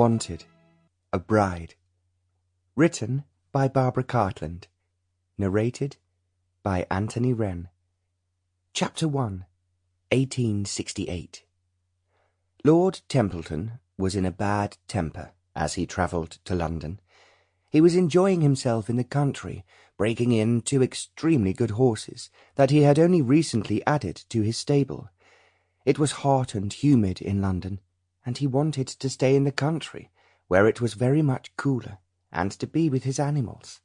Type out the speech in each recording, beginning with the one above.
Wanted, a Bride. Written by Barbara Cartland. Narrated by Anthony Wren. Chapter 1, 1868. Lord Templeton was in a bad temper as he travelled to London. He was enjoying himself in the country, breaking in 2 extremely good horses that he had only recently added to his stable. It was hot and humid in London, and he wanted to stay in the country, where it was very much cooler, and to be with his animals.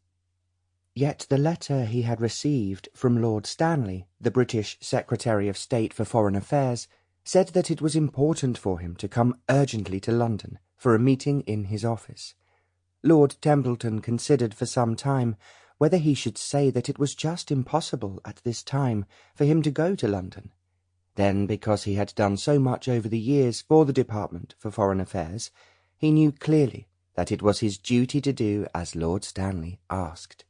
Yet the letter he had received from Lord Stanley, the British Secretary of State for Foreign Affairs, said that it was important for him to come urgently to London for a meeting in his office. Lord Templeton considered for some time whether he should say that it was just impossible at this time for him to go to London. Then, because he had done so much over the years for the Department for Foreign Affairs, he knew clearly that it was his duty to do as Lord Stanley asked.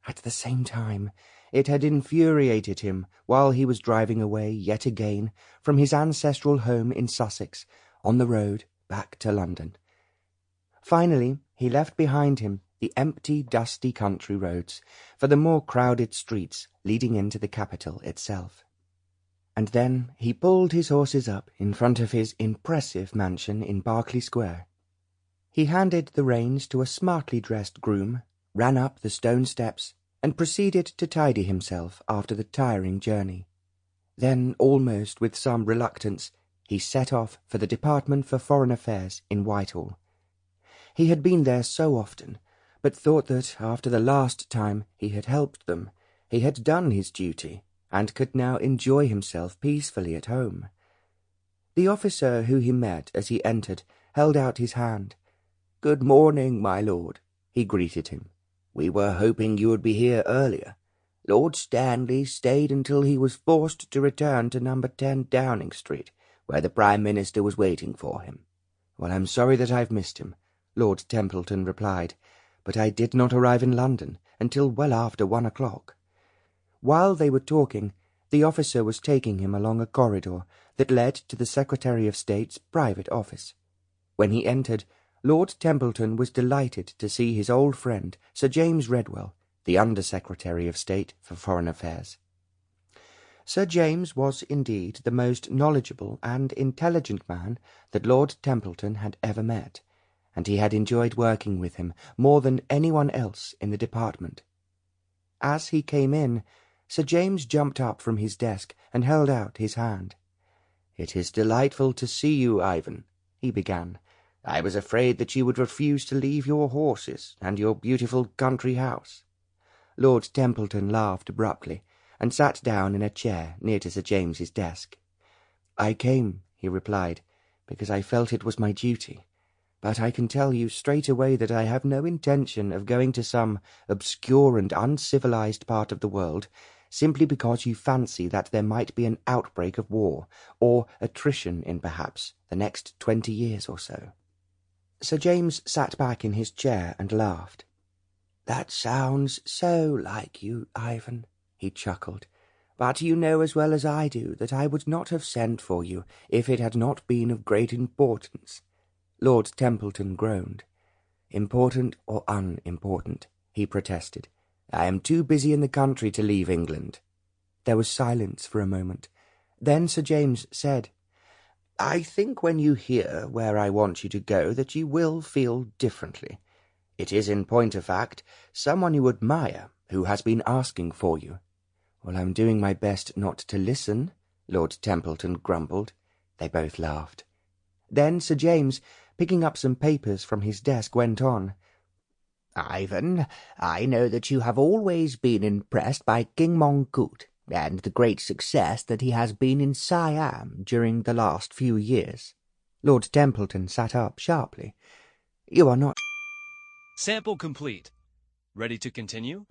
At the same time, it had infuriated him while he was driving away yet again from his ancestral home in Sussex on the road back to London. Finally, he left behind him the empty, dusty country roads for the more crowded streets leading into the capital itself. And then he pulled his horses up in front of his impressive mansion in Berkeley Square. He handed the reins to a smartly dressed groom, ran up the stone steps, and proceeded to tidy himself after the tiring journey. Then, almost with some reluctance, he set off for the Department for Foreign Affairs in Whitehall. He had been there so often, but thought that after the last time he had helped them, he had done his duty, and could now enjoy himself peacefully at home. The officer who he met as he entered held out his hand. "Good morning, my lord," he greeted him. "We were hoping you would be here earlier. Lord Stanley stayed until he was forced to return to number 10 Downing Street, where the Prime Minister was waiting for him." "Well, I'm sorry that I've missed him," Lord Templeton replied, "but I did not arrive in London until well after 1 o'clock. While they were talking, the officer was taking him along a corridor that led to the Secretary of State's private office. When he entered, Lord Templeton was delighted to see his old friend, Sir James Redwell, the Under-Secretary of State for Foreign Affairs. Sir James was indeed the most knowledgeable and intelligent man that Lord Templeton had ever met, and he had enjoyed working with him more than anyone else in the department. As he came in, Sir James jumped up from his desk and held out his hand. "It is delightful to see you, Ivan," he began. "I was afraid that you would refuse to leave your horses and your beautiful country house." Lord Templeton laughed abruptly and sat down in a chair near to Sir James's desk. "I came," he replied, "because I felt it was my duty. But I can tell you straight away that I have no intention of going to some obscure and uncivilized part of the world simply because you fancy that there might be an outbreak of war, or attrition in perhaps the next 20 years or so." Sir James sat back in his chair and laughed. "That sounds so like you, Ivan," he chuckled. "But you know as well as I do that I would not have sent for you if it had not been of great importance." Lord Templeton groaned. "Important or unimportant," he protested, "I am too busy in the country to leave England." There was silence for a moment. Then Sir James said, "I think when you hear where I want you to go that you will feel differently. It is, in point of fact, someone you admire who has been asking for you." "Well, I'm doing my best not to listen," Lord Templeton grumbled. They both laughed. Then Sir James, picking up some papers from his desk, went on, "Ivan, I know that you have always been impressed by King Mongkut and the great success that he has been in Siam during the last few years." Lord Templeton sat up sharply. "You are not—" Sample complete. Ready to continue?